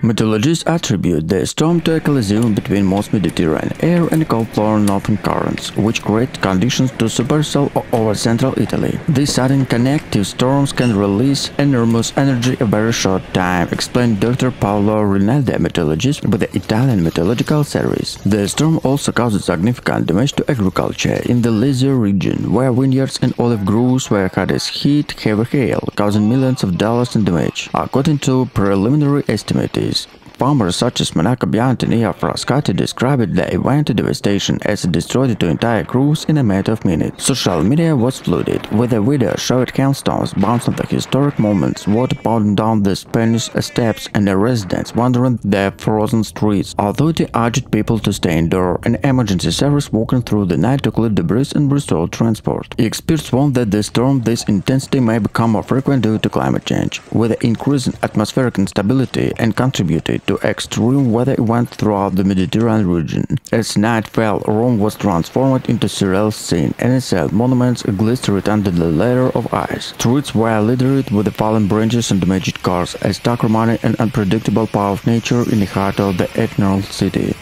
Meteorologists attribute the storm to a collision between most Mediterranean air and cold floor northern currents, which create conditions to supercell over central Italy. These sudden connective storms can release enormous energy in a very short time, explained Dr. Paolo Rinaldi, meteorologist with the Italian Meteorological Service. The storm also causes significant damage to agriculture in the Lazio region, where vineyards and olive groves were hardest hit heavy hail, causing millions of dollars in damage. According to preliminary estimates, farmers such as Monaco Bianchi and Frascati described the event devastation as it destroyed two entire groves in a matter of minutes. Social media was flooded, with a video showed hailstones bouncing the historic moments, water pounding down the Spanish steps, and the residents wandering the frozen streets. Authority urged people to stay indoors, and emergency service working through the night to clear debris and restore transport. Experts warned that the storm this intensity may become more frequent due to climate change, with the increasing atmospheric instability and contributed to extreme weather events throughout the Mediterranean region. As night fell, Rome was transformed into a surreal scene, and its monuments glistered under the layer of ice. Streets were littered with the fallen branches and damaged cars, a stark reminder and unpredictable power of nature in the heart of the eternal city.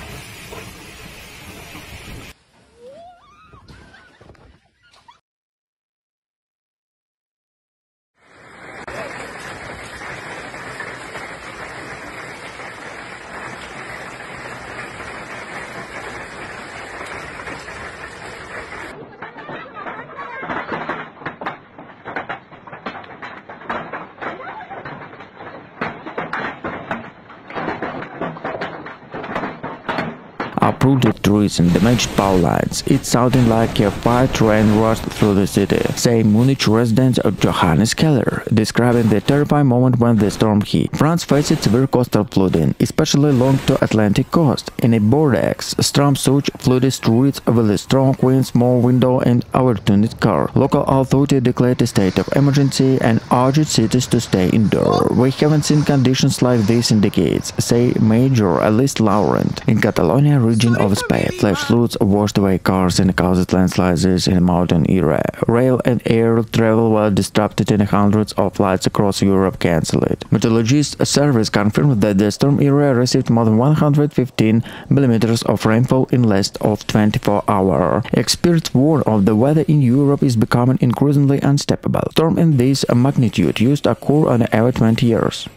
Uprooted trees and damaged power lines. It sounded like a fire train rushed through the city, saying Munich resident Johannes Keller, describing the terrifying moment when the storm hit. France faced severe coastal flooding, especially along the Atlantic coast. In a vortex, storm surge flooded streets with strong winds, more window and overturned car. Local authorities declared a state of emergency and urged cities to stay indoors. We haven't seen conditions like this in decades, say Major Alice Laurent. In Catalonia region of Spain, flash floods washed away cars and caused landslides in the mountain area. Rail and air travel were disrupted and hundreds of flights across Europe cancelled. Meteorologists service confirmed that the storm area received more than 115 millimeters of rainfall in less than 24 hours. Experts warn of the weather in Europe is becoming increasingly unstable. Storm in this magnitude used to occur on every 20 years.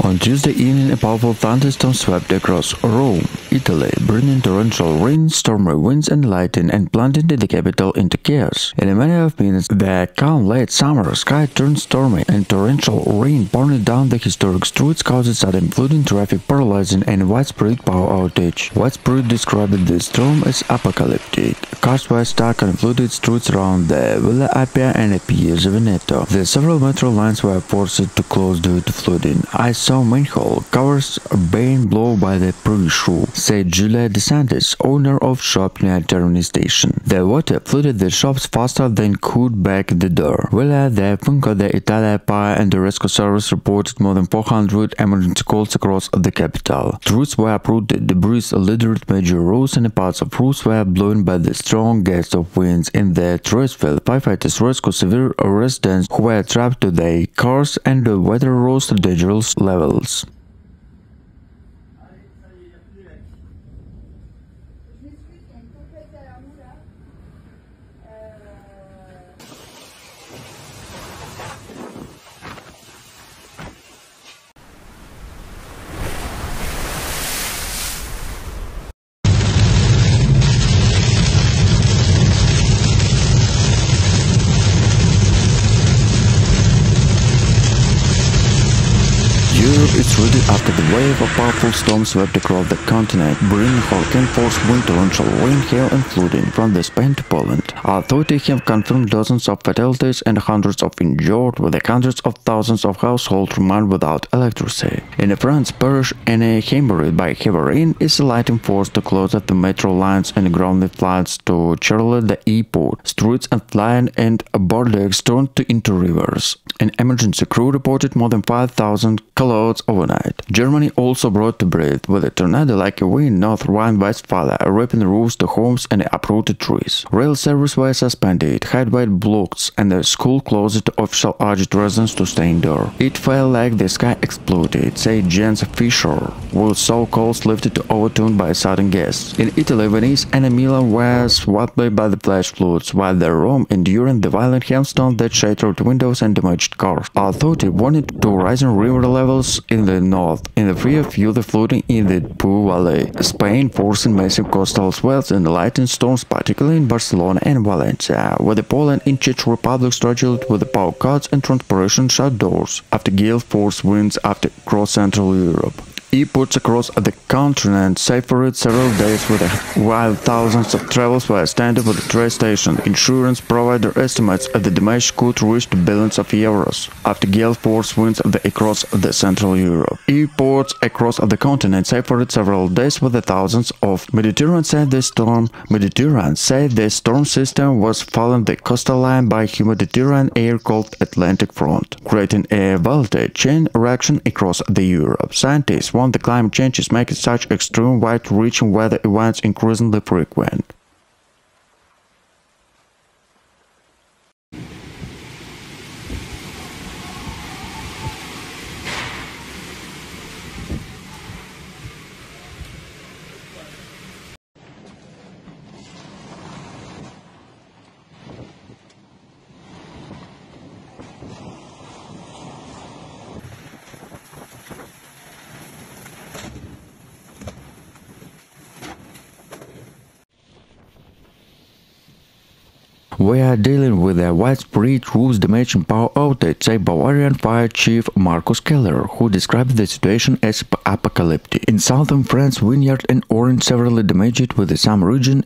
On Tuesday evening, a powerful thunderstorm swept across Rome, Italy, bringing torrential rain, stormy winds and lightning and plunging the capital into chaos. In a matter of minutes, the calm late summer sky turned stormy, and torrential rain pouring down the historic streets caused sudden flooding, traffic paralyzing, and widespread power outage. Widespread described the storm as apocalyptic. Cars were stuck on flooded streets around the Villa Appia and Piazza Veneto. The several metro lines were forced to close due to flooding. I saw manhole covers being blown by the pre-show, said Julia DeSantis, owner of shop near Termini station. The water flooded the shops faster than could back the door. Villa de Funco de Italia Fire and the rescue service reported more than 400 emergency calls across the capital. Streets were uprooted, debris littered major roads, and parts of roofs were blown by the strong gusts of winds. In the Tresville, firefighters rescued severe residents who were trapped to their cars, and the weather rose to dangerous levels. Europe is ready wave of powerful storms swept across the continent, bringing hurricane-force wind, torrential rain, hail and flooding from Spain to Poland. Authorities have confirmed dozens of fatalities and hundreds of injured, with hundreds of thousands of households remain without electricity. In France, Paris, hammered by heavy rain, is a lighting force to close the metro lines and grounded flights to Charlotte, the airport. Streets and flying and borders turned into rivers. An emergency crew reported more than 5,000 callouts overnight. Germany also brought to breath with a tornado-like wind North Rhine-Westphalia, ripping roofs to homes and uprooted trees. Rail service were suspended, highway blocked, and the school closed to official urged residents to stay indoors. It felt like the sky exploded, said Jens Fischer, with so-called lifted to overturned by sudden gusts. In Italy, Venice and Milan were swept by the flash floods, while the Rome enduring the violent hailstorms that shattered windows and damaged cars. Authorities warned to rising river levels in the north, in the fear of further flooding in the Po Valley. Spain forcing massive coastal swells and lightning storms, particularly in Barcelona and Valencia, where the Poland and Czech Republic struggled with the power cuts and transportation shutdowns after gale force winds across Central Europe. Airports across the continent suffered several days while thousands of travelers were stranded at the train station. Insurance provider estimates that the damage could reach billions of euros after gale force winds across Central Europe. Airports across the continent suffered several days with thousands of Mediterranean said the storm system was following the coastal line by Mediterranean air called Atlantic Front, creating a volatile chain reaction across Europe. Scientists warn the climate change is making such extreme wide-reaching weather events increasingly frequent. We are dealing with a widespread roof-damaging power outage, said Bavarian Fire Chief Markus Keller, who described the situation as apocalyptic. In southern France, vineyard and orange severely damaged, with some region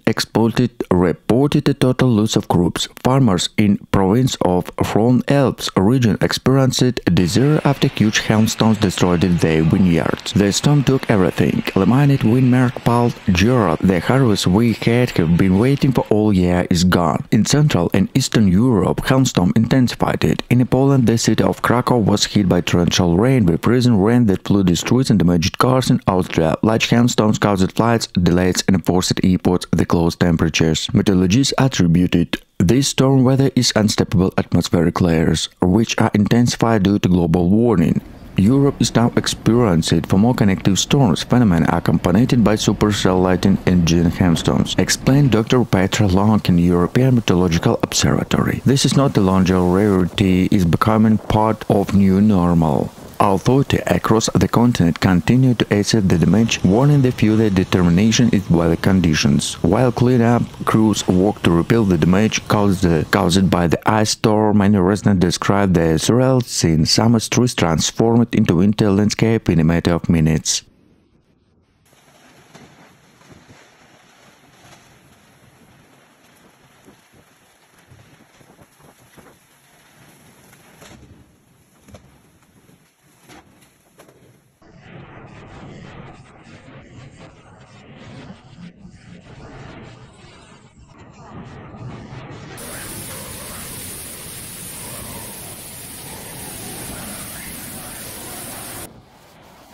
reported a total loss of crops. Farmers in province of Rhône-Alpes region experienced a disaster after huge hailstones destroyed their vineyards. The storm took everything. Lamented winemaker Paul Gerard, the harvest we have been waiting for all year is gone. In Central and Eastern Europe, hailstorm intensified. In Poland, the city of Krakow was hit by torrential rain, with freezing rain that flooded streets and damaged cars. In Austria, large hailstorms caused flights, delays and forced airports the close temperatures. Meteorologists attributed this storm weather is unstable atmospheric layers, which are intensified due to global warming. Europe is now experiencing for more connective storms, phenomena accompanied by supercell lightning and giant hailstones, explained Dr. Petra Long in European Meteorological Observatory. This is not the longer rarity, is becoming part of new normal. Authorities across the continent continue to assess the damage, warning the future determination in weather conditions. While cleanup crews work to repair the damage caused by the ice storm, many residents describe the surreal scene. Summer streets transformed into winter landscape in a matter of minutes.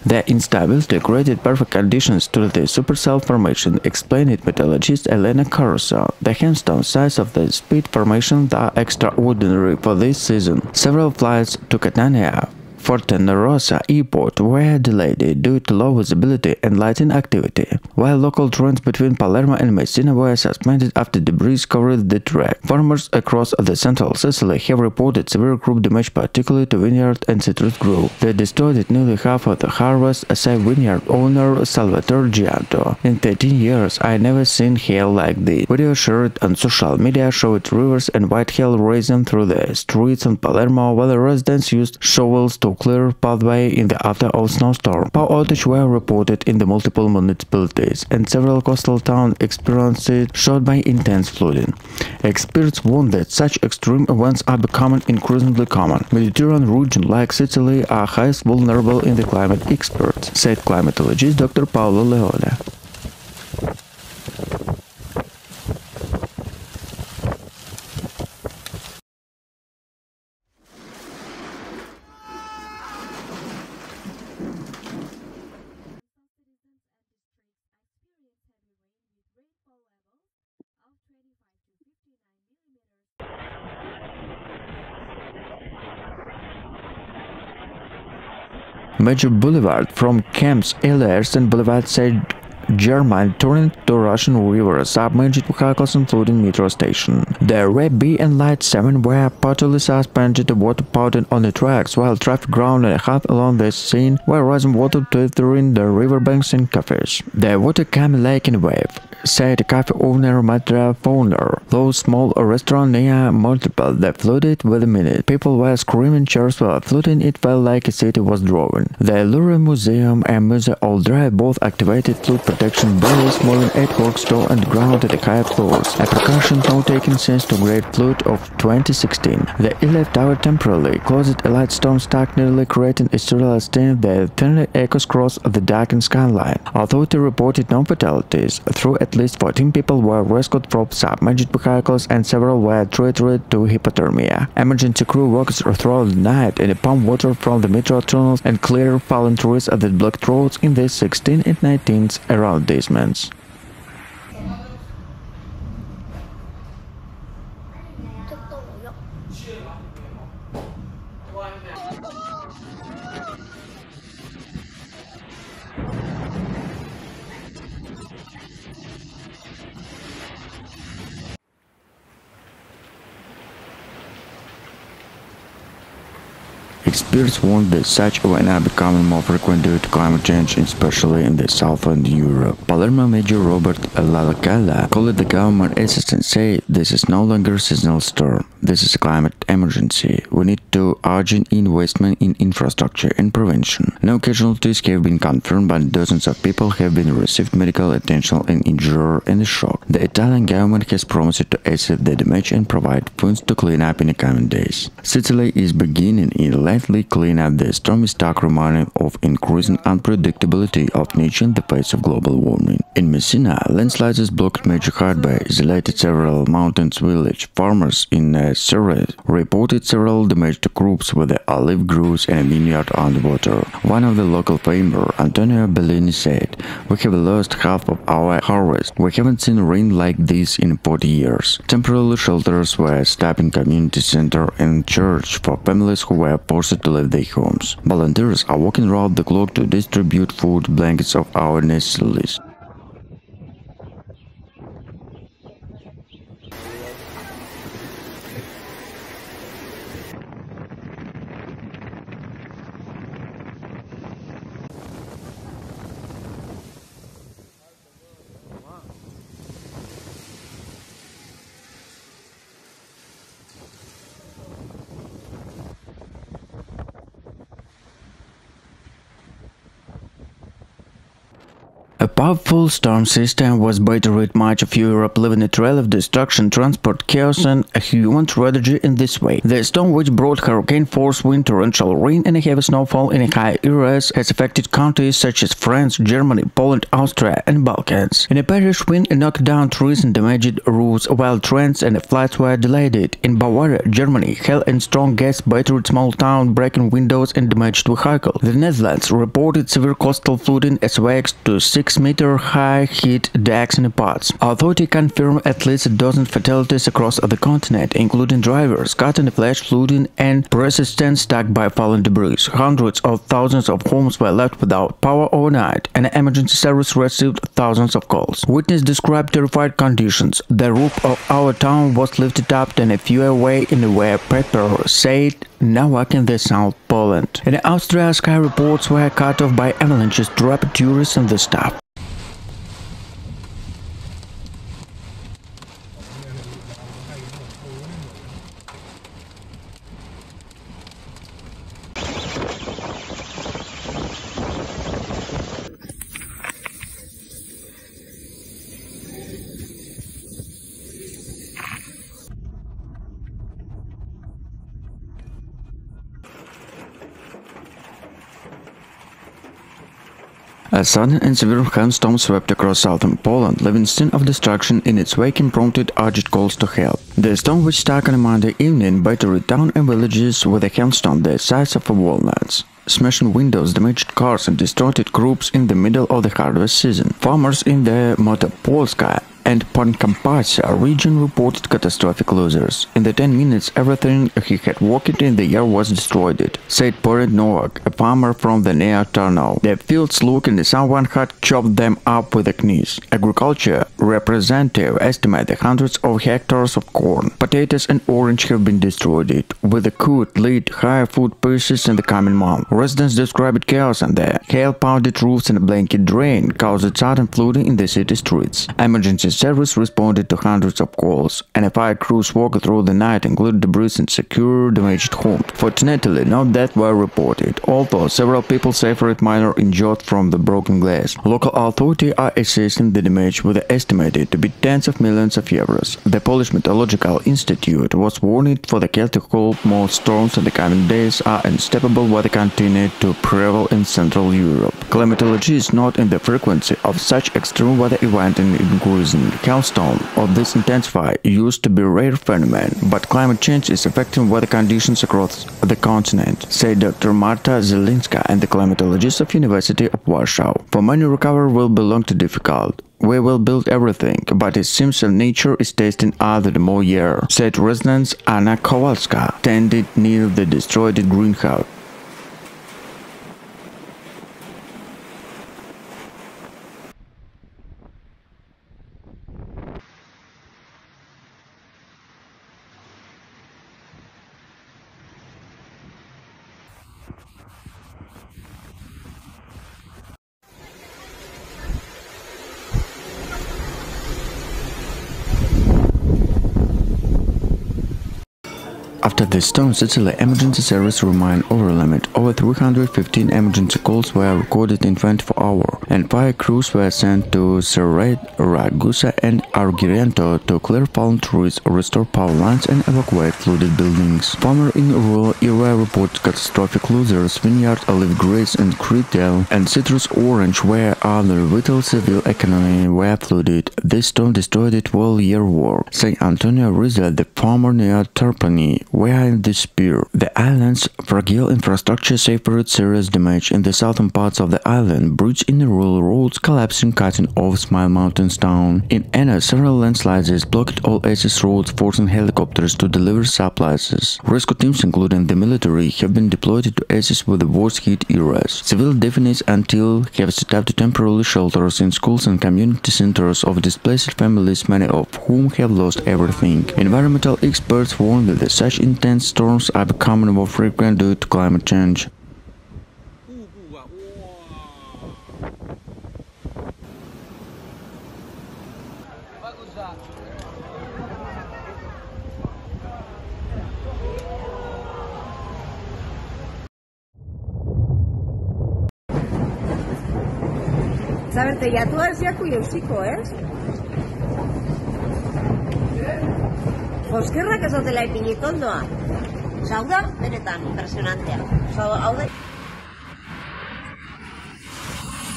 The instability created perfect conditions to the supercell formation, explained meteorologist Elena Rossi. The hailstone size of the speed formations are extraordinary for this season. Several flights to Catania, Fortenerosa Airport were delayed due to low visibility and lightning activity, while local trains between Palermo and Messina were suspended after debris covered the track. Farmers across the central Sicily have reported severe crop damage, particularly to vineyard and citrus grove. They destroyed nearly half of the harvest, said vineyard owner Salvatore Gianto. In 13 years, I never seen hail like this. Video shared on social media showed rivers and white hail racing through the streets in Palermo, while the residents used shovels to to clear pathway in the after of snowstorm. Power outages were reported in the multiple municipalities, and several coastal towns experienced shocked by intense flooding. Experts warn that such extreme events are becoming increasingly common. Mediterranean regions like Sicily are highest vulnerable in the climate experts, said climatologist Dr. Paolo Leone. Major boulevard from Camps Elias and Boulevard Saint Germain turning to Russian River submerged vehicles including metro station. The Red B and Light 7 were partly suspended water pouting on the tracks, while traffic ground and a half along the scene were rising water tethering the riverbanks and cafes. The water came like in a wave, said cafe owner Matra Fowler. Those small restaurant near multiple that flooded with a minute. People were screaming, chairs were floating, it felt like a city was drawing. The Louvre Museum and Musée Old Drive both activated flood protection barriers more than 8 works store underground at the higher floors, a precaution now taken since the Great Flood of 2016. The Elef Tower temporarily closed a light storm stuck nearly creating a surreal stain that thinly echoes across the darkened skyline. Authority reported no fatalities, though at least 14 people were rescued from submerged vehicles and several were treated to hypothermia. Emergency crew worked throughout the night and pumped water from the metro tunnels and cleared fallen trees that blocked roads in the 16th and 19th around these months. Experts warn that such events are becoming more frequent due to climate change, especially in the southern Europe. Palermo Major Robert Lalacalla called the government assistant say this is no longer a seasonal storm. This is a climate emergency. We need to urgent investment in infrastructure and prevention. No casualties have been confirmed, but dozens of people have been received medical attention and injured in the shock. The Italian government has promised to assess the damage and provide funds to clean up in the coming days. Sicily is beginning in lightly clean up the storm is stark reminder of increasing unpredictability of nature in the face of global warming. In Messina, landslides blocked major highway, isolated several mountains village. Farmers in Surrey reported several damaged crops with the olive groves and a vineyard underwater. One of the local farmers, Antonio Bellini, said, "We have lost half of our harvest. We haven't seen rain like this in 40 years." Temporary shelters were established in community center and church for families who were forced to leave their homes. Volunteers are working around the clock to distribute food, blankets of our necessities. A powerful storm system was battered much of Europe, leaving a trail of destruction, transport, chaos, and a human tragedy in this way. The storm, which brought hurricane-force wind, torrential rain, and heavy snowfall in high areas, has affected countries such as France, Germany, Poland, Austria, and Balkans. In a parish wind knocked down trees and damaged roofs, while trains and flights were delayed. In Bavaria, Germany, hail and strong gas battered small town, breaking windows and damaged vehicles. The Netherlands reported severe coastal flooding as waves to 6-meter high hit decks and pots. Authority confirmed at least a dozen fatalities across the continent, including drivers caught in flash flooding and persistent stuck by fallen debris. Hundreds of thousands of homes were left without power overnight, and emergency service received thousands of calls. Witnesses described terrified conditions. The roof of our town was lifted up and a few away in the way paper said Nowak in the South Poland. In Austria, sky reports were cut off by avalanches, trapped tourists and the staff. A sudden and severe hailstorm swept across southern Poland, leaving scene of destruction in its wake and prompted urgent calls to help. The storm, which struck on a Monday evening, battered town and villages with a hailstone the size of walnuts, smashing windows, damaged cars, and distorted crops in the middle of the harvest season. Farmers in the Motopolska and Podkamparsia region reported catastrophic losses. In the 10 minutes, everything he had worked in the year was destroyed, said Poret Novak, a farmer from the near Tarnow. The fields looked as someone had chopped them up with the knives. Agriculture representative estimated hundreds of hectares of corn, potatoes and orange have been destroyed, with the could lead higher food prices in the coming month. Residents described chaos, and the hail-pounded roofs and a blanket rain caused sudden flooding in the city streets. Emergency service responded to hundreds of calls, and a fire crews worked through the night and cleared debris and secured damaged homes. Fortunately, no deaths were reported, although several people suffered minor injuries from the broken glass. Local authorities are assessing the damage, with estimated to be tens of millions of euros. The Polish Meteorological Institute was warned for the Celtic cold. More storms in the coming days are unstoppable weather continue to prevail in Central Europe. Climatologists note in the frequency of such extreme weather events in increasing. Hailstorm of this intensified used to be a rare phenomenon, but climate change is affecting weather conditions across the continent, said Dr. Marta Zelinska, and the climatologist of University of Warsaw. For many, recovery will be long to difficult. We will build everything, but it seems that nature is tasting other more year, said resident Anna Kowalska, standing near the destroyed greenhouse. After the storm, Sicily emergency service remained over limit. Over 315 emergency calls were recorded in 24 hours, and fire crews were sent to Serret, Ragusa and Argirento to clear fallen trees, restore power lines and evacuate flooded buildings. Farmers in rural area reported catastrophic losses. Vineyard, olive grapes and retail and citrus orange, where other vital civil economy were flooded. This storm destroyed it all-year work. Saint Antonio Rizal, the farmer near Trapani, were in despair. The island's fragile infrastructure suffered serious damage. In the southern parts of the island, bridges in the rural roads collapsing, cutting off Smile Mountains town. In Enna, several landslides blocked all access roads, forcing helicopters to deliver supplies. Rescue teams, including the military, have been deployed to assist with the worst-hit areas. Civil defenders until have set up temporary shelters in schools and community centers of displaced families, many of whom have lost everything. Environmental experts warn that such intense storms are becoming more frequent due to climate change. Zaberte, jatuaz jaku jauziko, ez? Joskerrak ez dutela ipinit ondoa. Hau da, benetan, impresionantea. Hau da...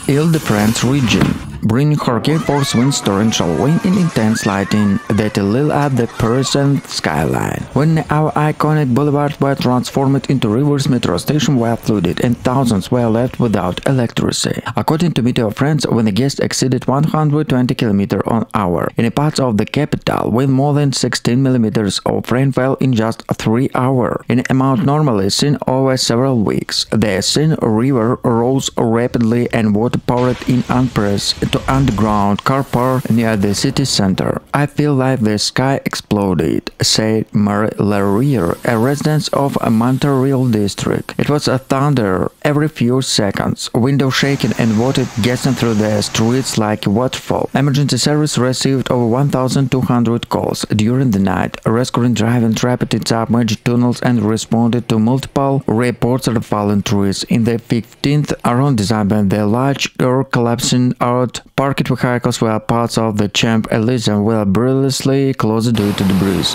Ile-de-France region, bringing hurricane force winds, torrential wind and intense lighting that lit up the Parisian skyline. When our iconic boulevards were transformed into rivers, metro stations were flooded and thousands were left without electricity. According to Meteo France, when the gusts exceeded 120 km/h in parts of the capital, with more than 16 millimeters of rainfall in just 3 hours, an amount normally seen over several weeks. The Seine River rose rapidly and water poured in unpressed to underground car park near the city center. I feel like the sky exploded, said Marie Larrier, a resident of Montreal district. It was a thunder every few seconds, windows shaking and water gushing through the streets like a waterfall. Emergency service received over 1,200 calls during the night, rescuing driving trapped in submerged tunnels and responded to multiple reports of fallen trees. In the 15th arrondissement, the large earth collapsing out parked vehicles were parts of the Champs-Élysées were perilously closed due to debris.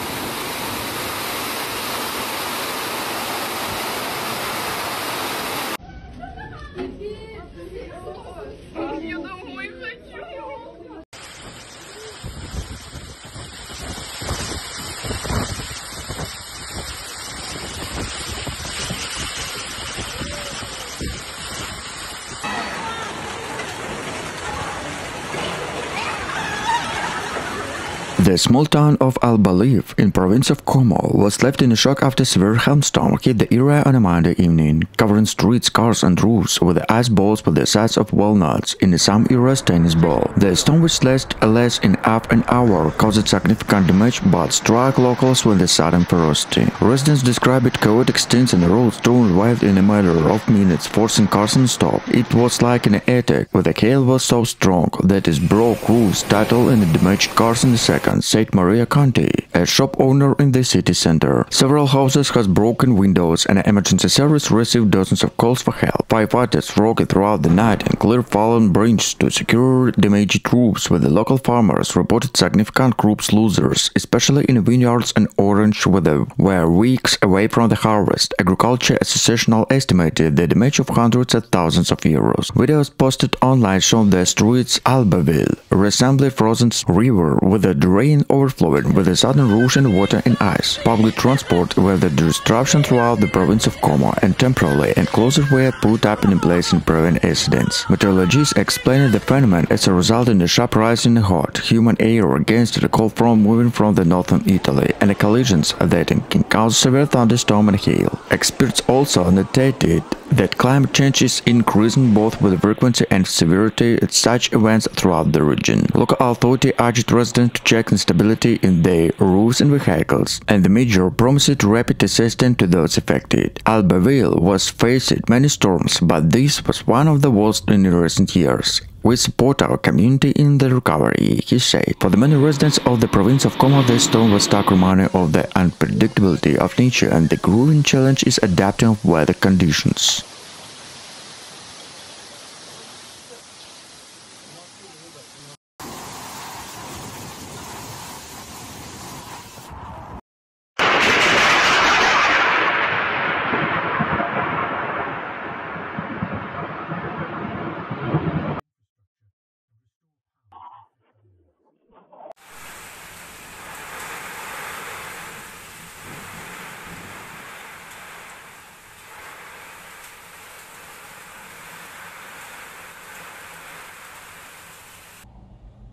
The small town of Al-Balif in province of Como was left in shock after severe hailstorm hit the area on a Monday evening, covering streets, cars and roofs with ice balls the size of walnuts in some areas tennis ball. The storm, which lasted less in half an hour, caused significant damage but struck locals with a sudden ferocity. Residents describe it chaotic stints and the roads torn wide in a matter of minutes, forcing cars to stop. It was like an attack, where the hail was so strong that it broke roofs, totaled and damaged cars in seconds, said Maria Conti, a shop owner in the city center. Several houses had broken windows and emergency service received dozens of calls for help. Firefighters worked throughout the night and cleared fallen branches to secure damaged roofs, with the local farmers reported significant crops losers, especially in vineyards and orange weather, were weeks away from the harvest. Agriculture Association estimated the damage of hundreds of thousands of euros. Videos posted online showed the streets Albaville resembling frozen river, with the drain overflowing with the sudden rush and water and ice. Public transport were the disruption throughout the province of Como, and temporarily enclosures were put up in place in prevent accidents. Meteorologists explained the phenomenon as a result in the sharp rise in hot, humid air against the cold front moving from the northern Italy, and the collisions that can cause severe thunderstorm and hail. Experts also noted that climate change is increasing both with the frequency and severity of such events throughout the region. Local authority urged residents to check instability in their roofs and vehicles, and the measure promised rapid assistance to those affected. Albaville was faced many storms, but this was one of the worst in recent years. We support our community in the recovery, he said. For the many residents of the province of Como, this storm was stark reminder of the unpredictability of nature, and the growing challenge is adapting to weather conditions.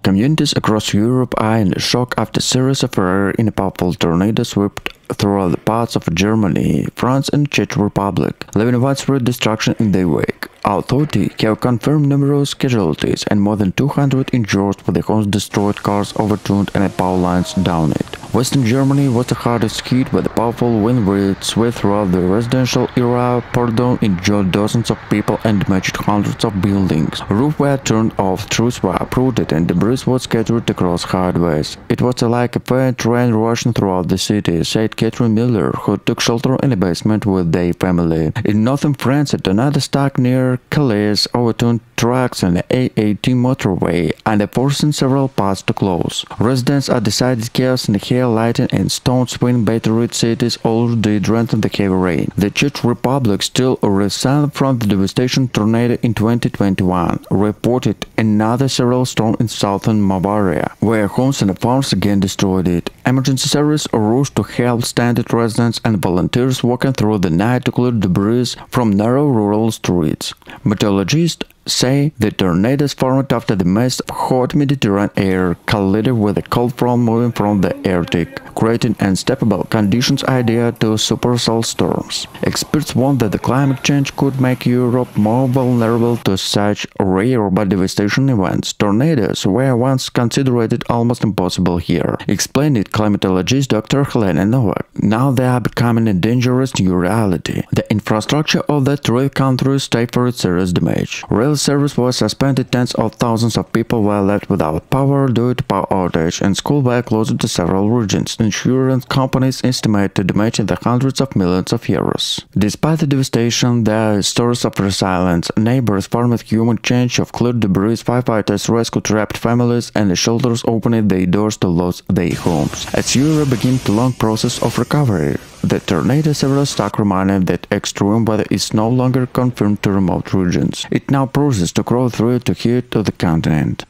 Communities across Europe are in shock after a series of rare and powerful tornadoes swept through the parts of Germany, France and Czech Republic, leaving widespread destruction in their wake. Authorities have confirmed numerous casualties and more than 200 injured, with the homes destroyed, cars overturned and power lines downed. Western Germany was the hardest hit, with the powerful wind which swept throughout the residential area, poured down, injured dozens of people and damaged hundreds of buildings. Roofs were turned off, trees were uprooted and debris was scattered across highways. It was like a faint rain rushing throughout the city, said Catherine Miller, who took shelter in a basement with their family. In northern France, a tornado struck near Calais, overturned trucks on the A18 motorway and forcing several paths to close. Residents are decided chaos and hail, lightning and stones wind battered cities already drenched in the heavy rain. The Czech Republic, still recent from the devastating tornado in 2021, reported another severe storm in southern Bavaria, where homes and farms again destroyed it. Emergency service rushed to help stranded residents and volunteers working through the night to clear debris from narrow rural streets. Meteorologists say the tornadoes formed after the mass of hot Mediterranean air collided with a cold front moving from the Arctic, creating unstable conditions ideal to supercell storms. Experts warn that the climate change could make Europe more vulnerable to such rare but devastating events. Tornadoes were once considered almost impossible here, explained climatologist Dr. Elena Rossi. Now they are becoming a dangerous new reality. The infrastructure of the three countries suffered serious damage. Rail service was suspended, tens of thousands of people were left without power due to power outage, and schools were closed to several regions. Insurance companies estimate the damage in the hundreds of millions of euros. Despite the devastation, there are stories of resilience. Neighbors farmed human change of cleared debris, firefighters rescued trapped families, and the shelters opened their doors to lose their homes. As Europe begins the long process of recovery, the tornado several stark reminded that extreme weather is no longer confined to remote regions. It now processes to grow through to here to the continent.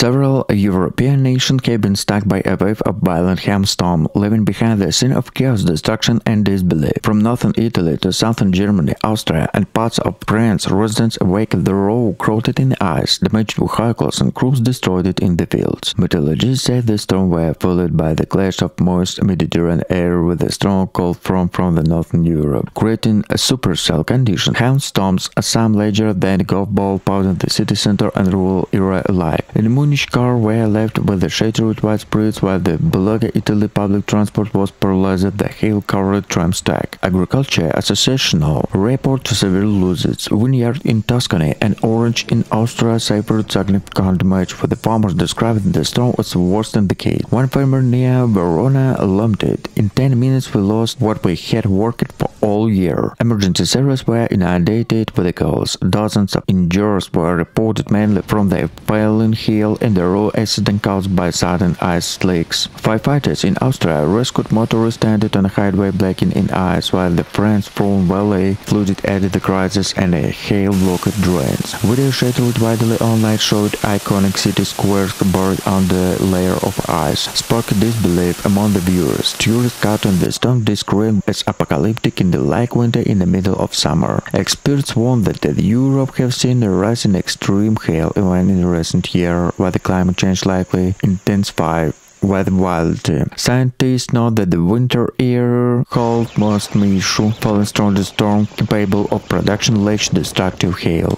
Several European nations have been struck by a wave of violent hailstorm, leaving behind the scene of chaos, destruction and disbelief. From northern Italy to southern Germany, Austria and parts of France, residents awakened the road coated in ice, damaged vehicles and crews destroyed it in the fields. Meteorologists say the storm were followed by the clash of moist Mediterranean air with a strong cold front from the northern Europe, creating a supercell condition. Hailstorms, some larger than a golf ball, pounded the city center and rural area alike. In Mourning, cars were left with the shattered widespread, while the Bologna, Italy public transport was paralyzed. The hail-covered tram stack. Agriculture Associational report to severe losses. Vineyard in Tuscany and orange in Austria suffered significant damage, with the farmers describing the storm as the worst in the decade. One farmer near Verona lamented, "In 10 minutes we lost what we had worked for all year." Emergency services were inundated with vehicles. Dozens of injuries were reported, mainly from the falling hail and the raw accident caused by sudden ice leaks. Firefighters in Austria rescued motorists stranded on a highway blackened in ice, while the France-Rhone Valley flooded added the crisis and a hail-blocked drains. Video shattered widely online showed iconic city squares buried under a layer of ice, sparked disbelief among the viewers. Tourists caught on the storm described as apocalyptic in the like winter in the middle of summer. Experts warned that Europe have seen a rise in extreme hail events in recent years, while the climate change likely intensified with wildly. Scientists note that the winter air cold most issue, falling stronger storm capable of production less destructive hail.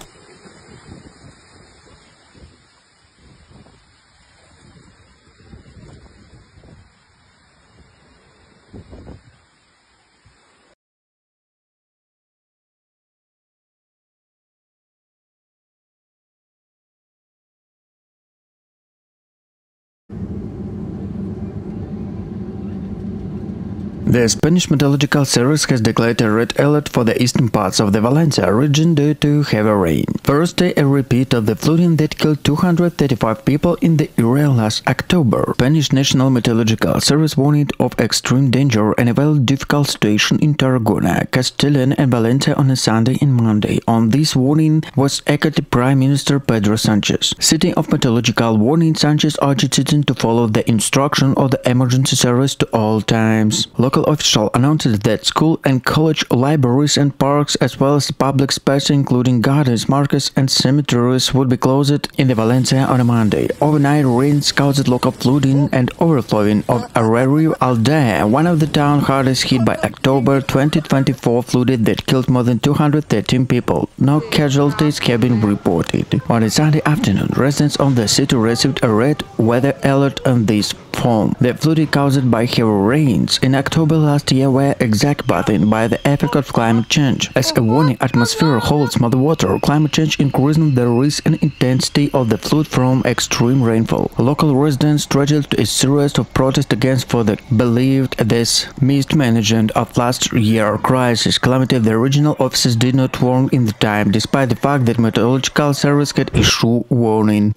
The Spanish Meteorological Service has declared a red alert for the eastern parts of the Valencia region due to heavy rain. Thursday, a repeat of the flooding that killed 235 people in the area last October. Spanish National Meteorological Service warned of extreme danger and a very difficult situation in Tarragona, Castellón and Valencia on a Sunday and Monday. On this warning was echoed Prime Minister Pedro Sanchez. Citing of meteorological warning, Sanchez urged citizens to follow the instruction of the emergency service to all times. Local official announced that school and college libraries and parks, as well as public spaces including gardens, markets and cemeteries, would be closed in the Valencia on a Monday. Overnight rains caused local flooding and overflowing of Arroyo Aldea, one of the town hardest hit by October 2024 flooded that killed more than 213 people. No casualties have been reported. On a Sunday afternoon, residents of the city received a red weather alert on this form. The flooding caused by heavy rains in October last year were exacerbated by the effect of climate change. As a warning atmosphere holds mother water, climate change increasing the risk and intensity of the flood from extreme rainfall. Local residents triggered a series of protests against for the believed this mismanagement of last year's crisis calamity. The regional offices did not warn in the time, despite the fact that meteorological service had issued warning.